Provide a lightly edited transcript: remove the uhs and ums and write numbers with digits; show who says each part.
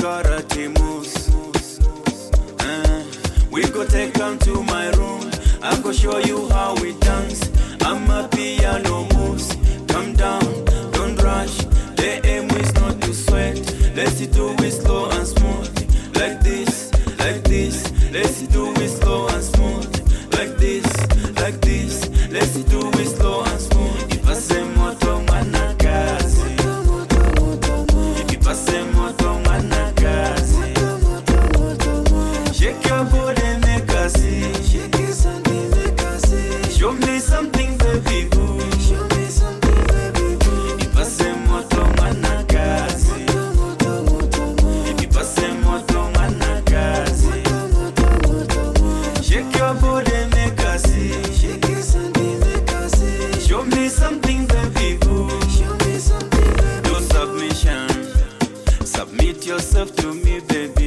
Speaker 1: karate moves. We go take them to my room. I go show you how we dance. I'm a piano moves. Come down, don't rush. The aim is not to sweat. Let's do it slow and smooth. Like this, like this. Let's do it slow and smooth. Like this, like this. Let's do it slow and smooth. If I say moto manakazi. If I say moto manakazi. Shake your body, make us see. Shake it something, make us see. Show me something, baby boo. Show me something, baby boo. If I say moto manakazi. If I say moto manakazi. Shake your body, make us see. Shake it something, make us see. Show me something, baby boo. Show me something, baby boo. No submission. Submit yourself to me, baby.